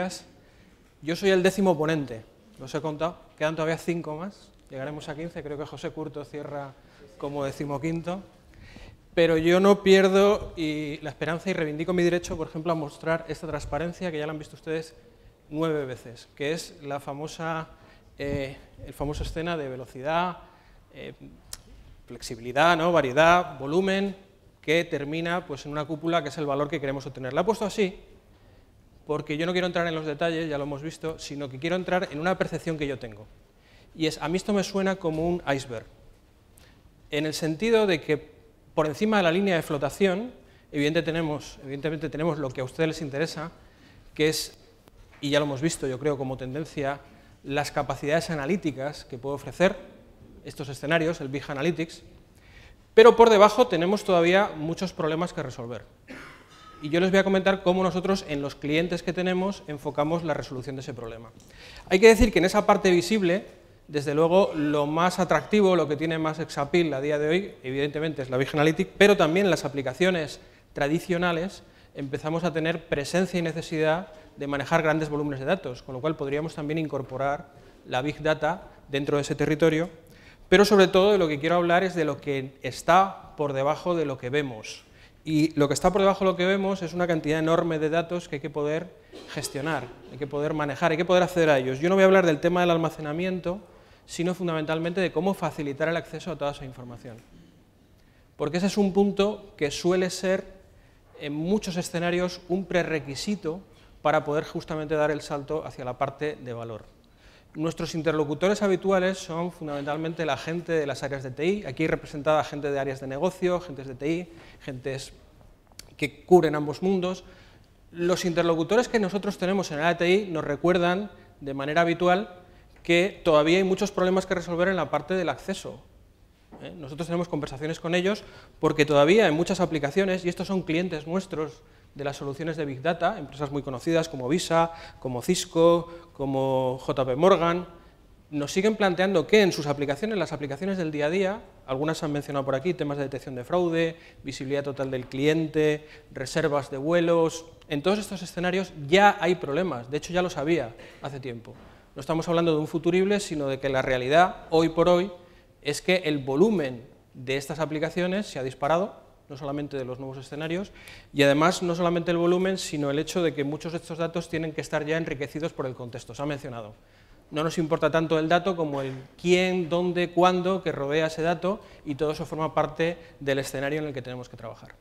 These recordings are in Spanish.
días. Yo soy el 10º ponente, los he contado, quedan todavía 5 más, llegaremos a 15, creo que José Curto cierra como 15º, pero yo no pierdo la esperanza y reivindico mi derecho, por ejemplo, a mostrar esta transparencia, que ya la han visto ustedes 9 veces, que es la famosa, el famoso escena de velocidad, flexibilidad, ¿no? Variedad, volumen, que termina pues, en una cúpula que es el valor que queremos obtener. La he puesto así porque yo no quiero entrar en los detalles, ya lo hemos visto, sino que quiero entrar en una percepción que yo tengo. Y a mí esto me suena como un iceberg, en el sentido de que por encima de la línea de flotación, evidentemente tenemos lo que a ustedes les interesa, que es, y ya lo hemos visto yo creo como tendencia, las capacidades analíticas que puede ofrecer estos escenarios, el Big Analytics, pero por debajo tenemos todavía muchos problemas que resolver. Y yo les voy a comentar cómo nosotros, en los clientes que tenemos, enfocamos la resolución de ese problema. Hay que decir que en esa parte visible, desde luego, lo más atractivo, lo que tiene más sex appeal a día de hoy, evidentemente es la Big Analytics, pero también en las aplicaciones tradicionales empezamos a tener presencia y necesidad de manejar grandes volúmenes de datos, con lo cual podríamos también incorporar la Big Data dentro de ese territorio, pero sobre todo de lo que quiero hablar es de lo que está por debajo de lo que vemos. Y lo que está por debajo de lo que vemos es una cantidad enorme de datos que hay que poder gestionar, hay que poder manejar, hay que poder acceder a ellos. Yo no voy a hablar del tema del almacenamiento, sino fundamentalmente de cómo facilitar el acceso a toda esa información. Porque ese es un punto que suele ser, en muchos escenarios, un prerequisito para poder justamente dar el salto hacia la parte de valor. Nuestros interlocutores habituales son fundamentalmente la gente de las áreas de TI, aquí representada gente de áreas de negocio, gentes de TI, gentes que cubren ambos mundos. Los interlocutores que nosotros tenemos en el área de TI nos recuerdan de manera habitual que todavía hay muchos problemas que resolver en la parte del acceso. Nosotros tenemos conversaciones con ellos porque todavía en muchas aplicaciones, y estos son clientes nuestros de las soluciones de Big Data, empresas muy conocidas como Visa, como Cisco, como JP Morgan, nos siguen planteando que en sus aplicaciones, las aplicaciones del día a día, algunas se han mencionado por aquí, temas de detección de fraude, visibilidad total del cliente, reservas de vuelos, en todos estos escenarios ya hay problemas, de hecho ya los había hace tiempo. No estamos hablando de un futurible, sino de que la realidad, hoy por hoy, es que el volumen de estas aplicaciones se ha disparado, no solamente de los nuevos escenarios, y además no solamente el volumen, sino el hecho de que muchos de estos datos tienen que estar ya enriquecidos por el contexto, se ha mencionado. No nos importa tanto el dato como el quién, dónde, cuándo que rodea ese dato, y todo eso forma parte del escenario en el que tenemos que trabajar.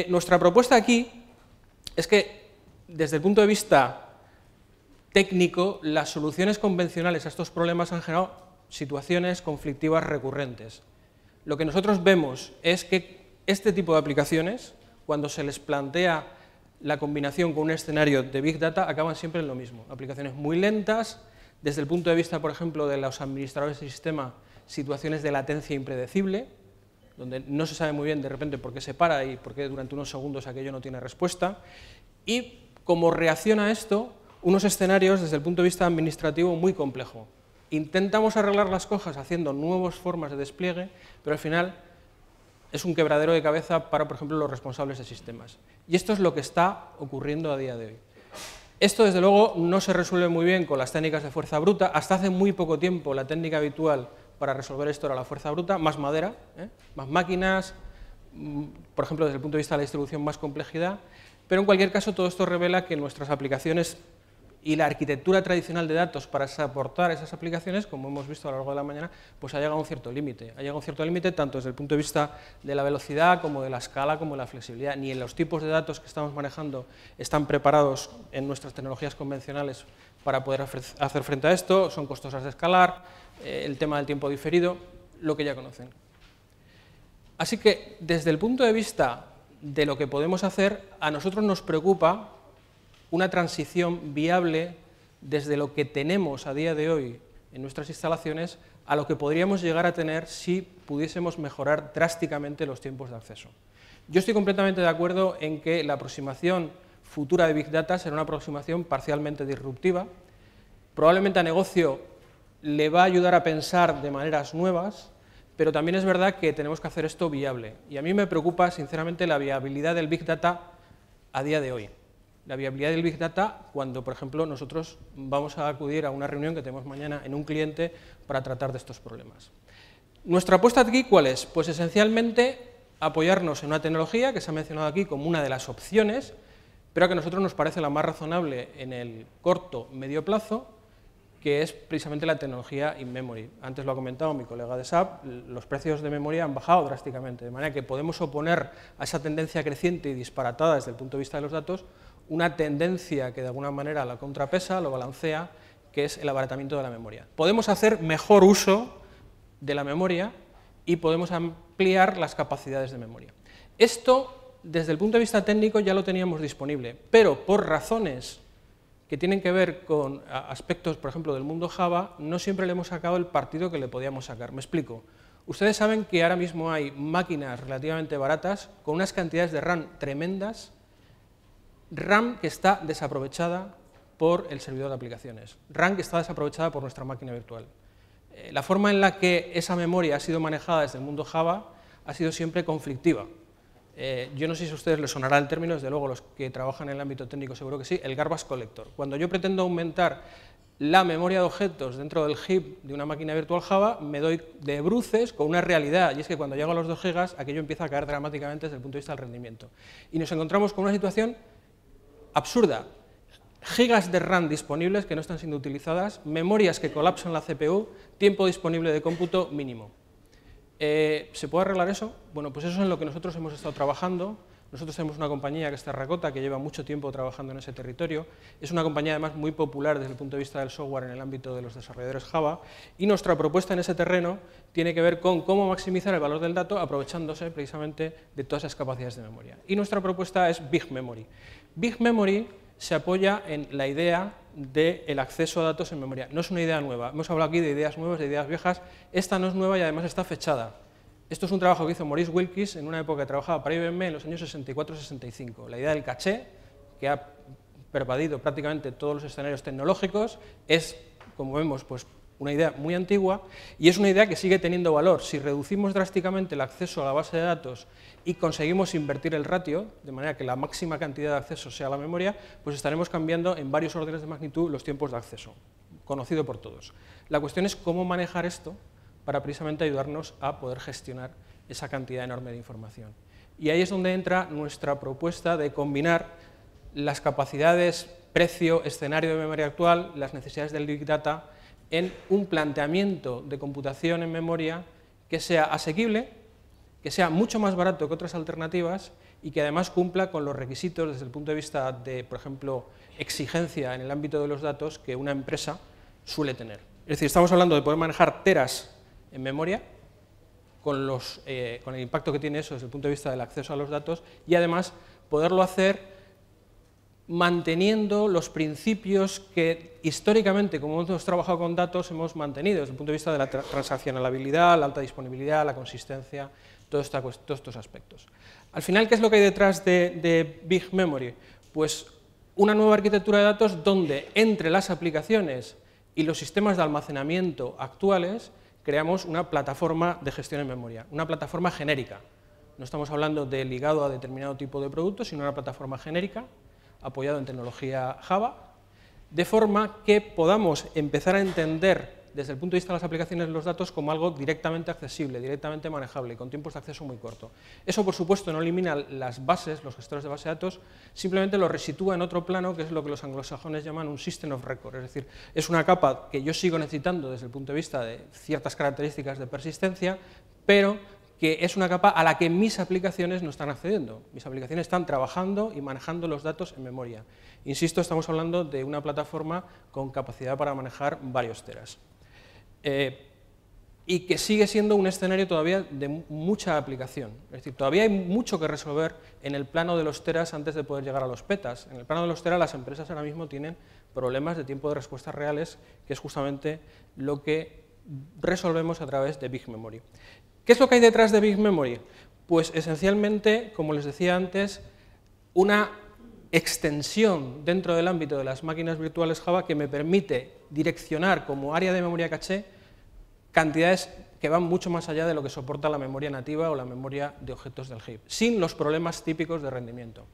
Nuestra propuesta aquí es que, desde el punto de vista técnico, las soluciones convencionales a estos problemas han generado situaciones conflictivas recurrentes. Lo que nosotros vemos es que este tipo de aplicaciones, cuando se les plantea la combinación con un escenario de Big Data, acaban siempre en lo mismo. Aplicaciones muy lentas, desde el punto de vista, por ejemplo, de los administradores de sistema, situaciones de latencia impredecible, donde no se sabe muy bien de repente por qué se para y por qué durante unos segundos aquello no tiene respuesta, y como reacción a esto, unos escenarios desde el punto de vista administrativo muy complejo. Intentamos arreglar las cosas haciendo nuevas formas de despliegue, pero al final es un quebradero de cabeza para, por ejemplo, los responsables de sistemas. Y esto es lo que está ocurriendo a día de hoy. Esto, desde luego, no se resuelve muy bien con las técnicas de fuerza bruta. Hasta hace muy poco tiempo la técnica habitual para resolver esto era la fuerza bruta, más madera, más máquinas, por ejemplo, desde el punto de vista de la distribución, más complejidad. Pero en cualquier caso, todo esto revela que nuestras aplicaciones y la arquitectura tradicional de datos para soportar esas aplicaciones, como hemos visto a lo largo de la mañana, pues ha llegado a un cierto límite. Ha llegado a un cierto límite tanto desde el punto de vista de la velocidad, como de la escala, como de la flexibilidad. Ni en los tipos de datos que estamos manejando están preparados en nuestras tecnologías convencionales para poder hacer frente a esto, son costosas de escalar, el tema del tiempo diferido, lo que ya conocen. Así que, desde el punto de vista de lo que podemos hacer, a nosotros nos preocupa una transición viable desde lo que tenemos a día de hoy en nuestras instalaciones a lo que podríamos llegar a tener si pudiésemos mejorar drásticamente los tiempos de acceso. Yo estoy completamente de acuerdo en que la aproximación futura de Big Data será una aproximación parcialmente disruptiva. Probablemente a negocio le va a ayudar a pensar de maneras nuevas, pero también es verdad que tenemos que hacer esto viable. Y a mí me preocupa, sinceramente, la viabilidad del Big Data a día de hoy. la viabilidad del Big Data cuando, por ejemplo, nosotros vamos a acudir a una reunión que tenemos mañana en un cliente para tratar de estos problemas. ¿Nuestra apuesta aquí cuál es? Pues esencialmente apoyarnos en una tecnología que se ha mencionado aquí como una de las opciones, pero que a nosotros nos parece la más razonable en el corto medio plazo, que es precisamente la tecnología in-memory. Antes lo ha comentado mi colega de SAP, los precios de memoria han bajado drásticamente, de manera que podemos oponer a esa tendencia creciente y disparatada desde el punto de vista de los datos, una tendencia que de alguna manera la contrapesa, lo balancea, que es el abaratamiento de la memoria. Podemos hacer mejor uso de la memoria y podemos ampliar las capacidades de memoria. Esto, desde el punto de vista técnico, ya lo teníamos disponible, pero por razones que tienen que ver con aspectos, por ejemplo, del mundo Java, no siempre le hemos sacado el partido que le podíamos sacar. Me explico. Ustedes saben que ahora mismo hay máquinas relativamente baratas con unas cantidades de RAM tremendas, RAM que está desaprovechada por el servidor de aplicaciones, RAM que está desaprovechada por nuestra máquina virtual. La forma en la que esa memoria ha sido manejada desde el mundo Java ha sido siempre conflictiva. Yo no sé si a ustedes les sonará el término, desde luego los que trabajan en el ámbito técnico seguro que sí, el garbage collector. Cuando yo pretendo aumentar la memoria de objetos dentro del heap de una máquina virtual Java, me doy de bruces con una realidad, y es que cuando llego a los 2 gigas, aquello empieza a caer dramáticamente desde el punto de vista del rendimiento. Y nos encontramos con una situación absurda. Gigas de RAM disponibles que no están siendo utilizadas, memorias que colapsan la CPU, tiempo disponible de cómputo mínimo. ¿Se puede arreglar eso? Bueno, pues eso es en lo que nosotros hemos estado trabajando. Nosotros tenemos una compañía que es Terracota, que lleva mucho tiempo trabajando en ese territorio. Es una compañía además muy popular desde el punto de vista del software en el ámbito de los desarrolladores Java, y nuestra propuesta en ese terreno tiene que ver con cómo maximizar el valor del dato aprovechándose precisamente de todas esas capacidades de memoria. Y nuestra propuesta es Big Memory. Big Memory se apoya en la idea del acceso a datos en memoria. No es una idea nueva, hemos hablado aquí de ideas nuevas, de ideas viejas, esta no es nueva y además está fechada. Esto es un trabajo que hizo Maurice Wilkes en una época que trabajaba para IBM en los años 64-65. La idea del caché, que ha pervadido prácticamente todos los escenarios tecnológicos, es, como vemos, pues una idea muy antigua y es una idea que sigue teniendo valor. Si reducimos drásticamente el acceso a la base de datos y conseguimos invertir el ratio, de manera que la máxima cantidad de acceso sea la memoria, pues estaremos cambiando en varios órdenes de magnitud los tiempos de acceso, conocido por todos. La cuestión es cómo manejar esto para precisamente ayudarnos a poder gestionar esa cantidad enorme de información. Y ahí es donde entra nuestra propuesta de combinar las capacidades, precio, escenario de memoria actual, las necesidades del Big Data, en un planteamiento de computación en memoria que sea asequible, que sea mucho más barato que otras alternativas y que además cumpla con los requisitos desde el punto de vista de, por ejemplo, exigencia en el ámbito de los datos que una empresa suele tener. Es decir, estamos hablando de poder manejar teras en memoria, con el impacto que tiene eso desde el punto de vista del acceso a los datos, y además poderlo hacer manteniendo los principios que históricamente, como hemos trabajado con datos, hemos mantenido desde el punto de vista de la transaccionalidad, la alta disponibilidad, la consistencia, todos estos aspectos. Al final, ¿qué es lo que hay detrás de Big Memory? Pues una nueva arquitectura de datos donde entre las aplicaciones y los sistemas de almacenamiento actuales creamos una plataforma de gestión en memoria, una plataforma genérica. No estamos hablando de ligado a determinado tipo de producto, sino una plataforma genérica, apoyado en tecnología Java, de forma que podamos empezar a entender desde el punto de vista de las aplicaciones de los datos como algo directamente accesible, directamente manejable y con tiempos de acceso muy corto. Eso, por supuesto, no elimina las bases, los gestores de base de datos, simplemente lo resitúa en otro plano, que es lo que los anglosajones llaman un system of record, es decir, es una capa que yo sigo necesitando desde el punto de vista de ciertas características de persistencia, pero que es una capa a la que mis aplicaciones no están accediendo. Mis aplicaciones están trabajando y manejando los datos en memoria. Insisto, estamos hablando de una plataforma con capacidad para manejar varios teras. Y que sigue siendo un escenario todavía de mucha aplicación. Es decir, todavía hay mucho que resolver en el plano de los teras antes de poder llegar a los petas. En el plano de los teras las empresas ahora mismo tienen problemas de tiempo de respuesta reales, que es justamente lo que resolvemos a través de Big Memory. ¿Qué es lo que hay detrás de Big Memory? Pues esencialmente, como les decía antes, una extensión dentro del ámbito de las máquinas virtuales Java que me permite direccionar como área de memoria caché cantidades que van mucho más allá de lo que soporta la memoria nativa o la memoria de objetos del heap, sin los problemas típicos de rendimiento.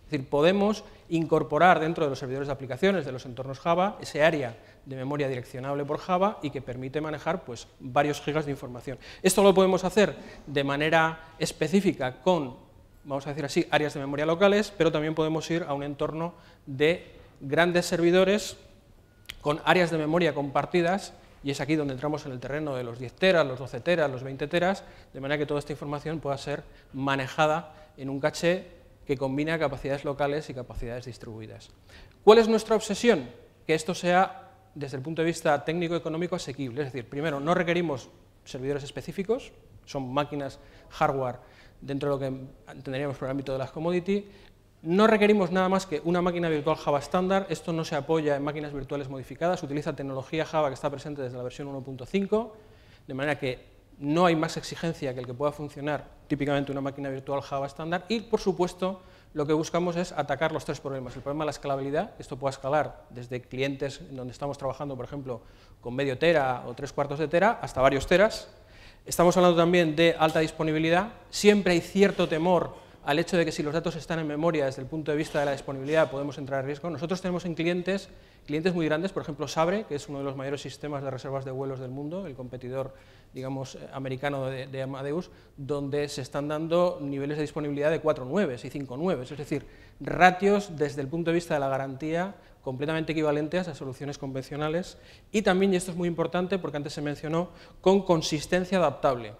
Es decir, podemos incorporar dentro de los servidores de aplicaciones de los entornos Java ese área de memoria direccionable por Java y que permite manejar pues, varios gigas de información. Esto lo podemos hacer de manera específica con, vamos a decir así, áreas de memoria locales, pero también podemos ir a un entorno de grandes servidores con áreas de memoria compartidas, y es aquí donde entramos en el terreno de los 10 teras, los 12 teras, los 20 teras, de manera que toda esta información pueda ser manejada en un caché que combina capacidades locales y capacidades distribuidas. ¿Cuál es nuestra obsesión? Que esto sea, desde el punto de vista técnico-económico, asequible. Es decir, primero, no requerimos servidores específicos, son máquinas hardware dentro de lo que entenderíamos por el ámbito de las commodity. No requerimos nada más que una máquina virtual Java estándar. Esto no se apoya en máquinas virtuales modificadas, utiliza tecnología Java que está presente desde la versión 1.5, de manera que no hay más exigencia que el que pueda funcionar típicamente una máquina virtual Java estándar, y por supuesto lo que buscamos es atacar los tres problemas. El problema de la escalabilidad, esto puede escalar desde clientes en donde estamos trabajando, por ejemplo, con medio tera o 3/4 de tera, hasta varios teras. Estamos hablando también de alta disponibilidad. Siempre hay cierto temor al hecho de que si los datos están en memoria, desde el punto de vista de la disponibilidad, podemos entrar en riesgo. Nosotros tenemos en clientes muy grandes, por ejemplo Sabre, que es uno de los mayores sistemas de reservas de vuelos del mundo, el competidor, digamos, americano de Amadeus, donde se están dando niveles de disponibilidad de 4/9 y 5/9, es decir, ratios desde el punto de vista de la garantía completamente equivalentes a soluciones convencionales, y también, y esto es muy importante porque antes se mencionó, con consistencia adaptable.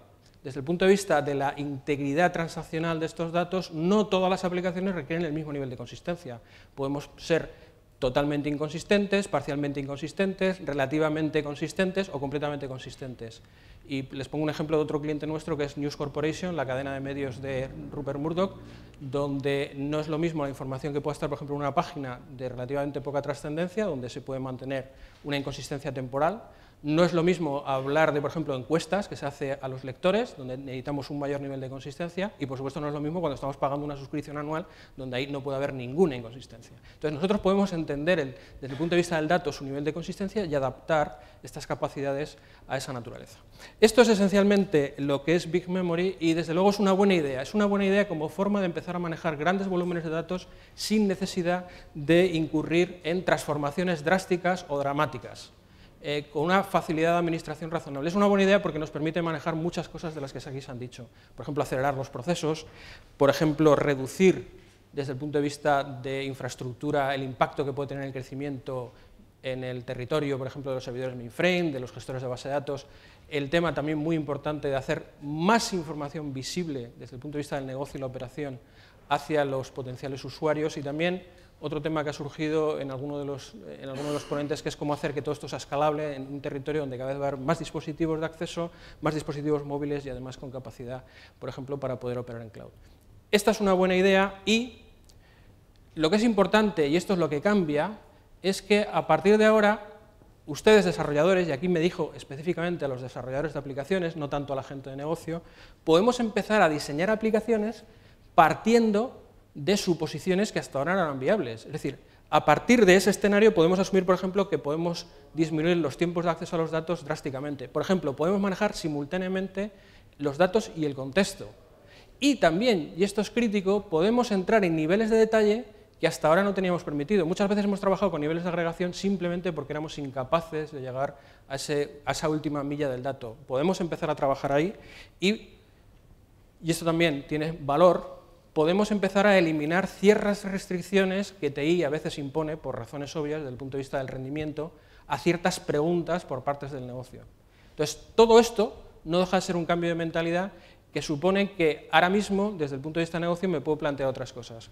Desde el punto de vista de la integridad transaccional de estos datos, no todas las aplicaciones requieren el mismo nivel de consistencia. Podemos ser totalmente inconsistentes, parcialmente inconsistentes, relativamente consistentes o completamente consistentes. Y les pongo un ejemplo de otro cliente nuestro que es News Corporation, la cadena de medios de Rupert Murdoch, donde no es lo mismo la información que puede estar, por ejemplo, en una página de relativamente poca trascendencia, donde se puede mantener una inconsistencia temporal. No es lo mismo hablar de, por ejemplo, encuestas que se hace a los lectores, donde necesitamos un mayor nivel de consistencia, y por supuesto no es lo mismo cuando estamos pagando una suscripción anual, donde ahí no puede haber ninguna inconsistencia. Entonces nosotros podemos entender desde el punto de vista del dato su nivel de consistencia y adaptar estas capacidades a esa naturaleza. Esto es esencialmente lo que es Big Memory, y desde luego es una buena idea como forma de empezar a manejar grandes volúmenes de datos sin necesidad de incurrir en transformaciones drásticas o dramáticas. Con una facilidad de administración razonable. Es una buena idea porque nos permite manejar muchas cosas de las que aquí se han dicho. Por ejemplo, acelerar los procesos, por ejemplo, reducir desde el punto de vista de infraestructura el impacto que puede tener el crecimiento en el territorio, por ejemplo, de los servidores mainframe, de los gestores de base de datos. El tema también muy importante de hacer más información visible desde el punto de vista del negocio y la operación hacia los potenciales usuarios, y también otro tema que ha surgido en alguno de los ponentes, que es cómo hacer que todo esto sea escalable en un territorio donde cada vez va a haber más dispositivos de acceso, más dispositivos móviles y además con capacidad, por ejemplo, para poder operar en cloud. Esta es una buena idea, y lo que es importante, y esto es lo que cambia, es que a partir de ahora, ustedes desarrolladores, y aquí me dijo específicamente a los desarrolladores de aplicaciones, no tanto a la gente de negocio, podemos empezar a diseñar aplicaciones partiendo de suposiciones que hasta ahora no eran viables. Es decir, a partir de ese escenario podemos asumir, por ejemplo, que podemos disminuir los tiempos de acceso a los datos drásticamente. Por ejemplo, podemos manejar simultáneamente los datos y el contexto. Y también, y esto es crítico, podemos entrar en niveles de detalle que hasta ahora no teníamos permitido. Muchas veces hemos trabajado con niveles de agregación simplemente porque éramos incapaces de llegar a esa última milla del dato. Podemos empezar a trabajar ahí, y esto también tiene valor. Podemos empezar a eliminar ciertas restricciones que TI a veces impone, por razones obvias, desde el punto de vista del rendimiento, a ciertas preguntas por partes del negocio. Entonces, todo esto no deja de ser un cambio de mentalidad que supone que ahora mismo, desde el punto de vista del negocio, me puedo plantear otras cosas.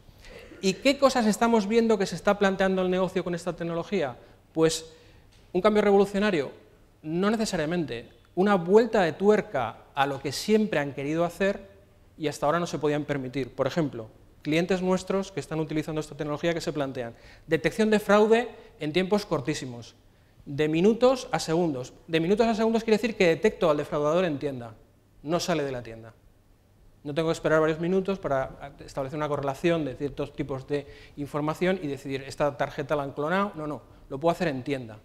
¿Y qué cosas estamos viendo que se está planteando el negocio con esta tecnología? Pues un cambio revolucionario, no necesariamente, una vuelta de tuerca a lo que siempre han querido hacer y hasta ahora no se podían permitir. Por ejemplo, clientes nuestros que están utilizando esta tecnología que se plantean detección de fraude en tiempos cortísimos, de minutos a segundos. De minutos a segundos quiere decir que detecto al defraudador en tienda, no sale de la tienda. No tengo que esperar varios minutos para establecer una correlación de ciertos tipos de información y decidir, esta tarjeta la han clonado, no, lo puedo hacer en tienda.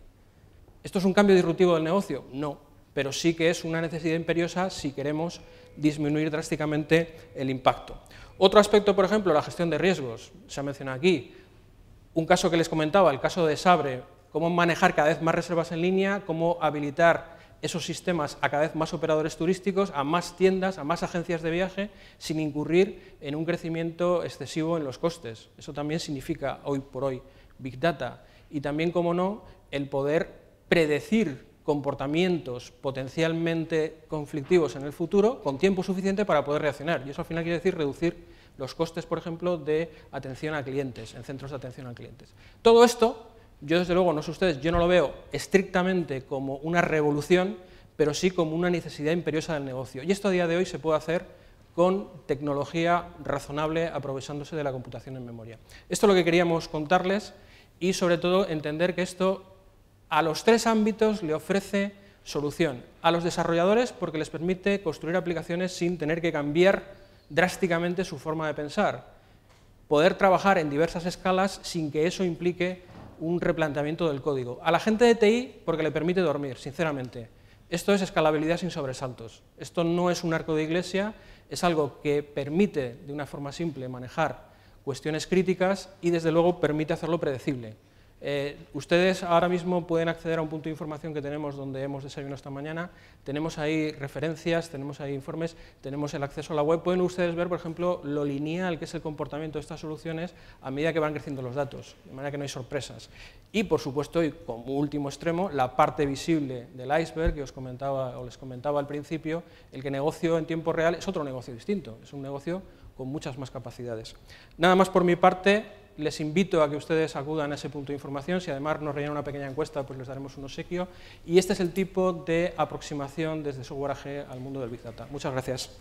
¿Esto es un cambio disruptivo del negocio? No. pero sí que es una necesidad imperiosa si queremos disminuir drásticamente el impacto. Otro aspecto, por ejemplo, la gestión de riesgos, se ha mencionado aquí. Un caso que les comentaba, el caso de Sabre, cómo manejar cada vez más reservas en línea, cómo habilitar esos sistemas a cada vez más operadores turísticos, a más tiendas, a más agencias de viaje, sin incurrir en un crecimiento excesivo en los costes. Eso también significa, hoy por hoy, Big Data. Y también, como no, el poder predecir comportamientos potencialmente conflictivos en el futuro con tiempo suficiente para poder reaccionar. Y eso al final quiere decir reducir los costes, por ejemplo, de atención a clientes, en centros de atención a clientes. Todo esto, yo desde luego, no sé ustedes, yo no lo veo estrictamente como una revolución, pero sí como una necesidad imperiosa del negocio. Y esto a día de hoy se puede hacer con tecnología razonable, aprovechándose de la computación en memoria. Esto es lo que queríamos contarles y, sobre todo, entender que esto a los tres ámbitos le ofrece solución. A los desarrolladores, porque les permite construir aplicaciones sin tener que cambiar drásticamente su forma de pensar. Poder trabajar en diversas escalas sin que eso implique un replanteamiento del código. A la gente de TI, porque le permite dormir, sinceramente. Esto es escalabilidad sin sobresaltos. Esto no es un arco de iglesia, es algo que permite, de una forma simple, manejar cuestiones críticas y, desde luego, permite hacerlo predecible. Ustedes ahora mismo pueden acceder a un punto de información que tenemos donde hemos desayunado esta mañana, tenemos ahí referencias, tenemos ahí informes, tenemos el acceso a la web, pueden ustedes ver, por ejemplo, lo lineal que es el comportamiento de estas soluciones a medida que van creciendo los datos, de manera que no hay sorpresas. Y, por supuesto, y como último extremo, la parte visible del iceberg que os comentaba o les comentaba al principio, el que negocio en tiempo real es otro negocio distinto, es un negocio con muchas más capacidades. Nada más por mi parte. Les invito a que ustedes acudan a ese punto de información. Si además nos rellenan una pequeña encuesta, pues les daremos un obsequio. Y este es el tipo de aproximación desde Software AG al mundo del Big Data. Muchas gracias.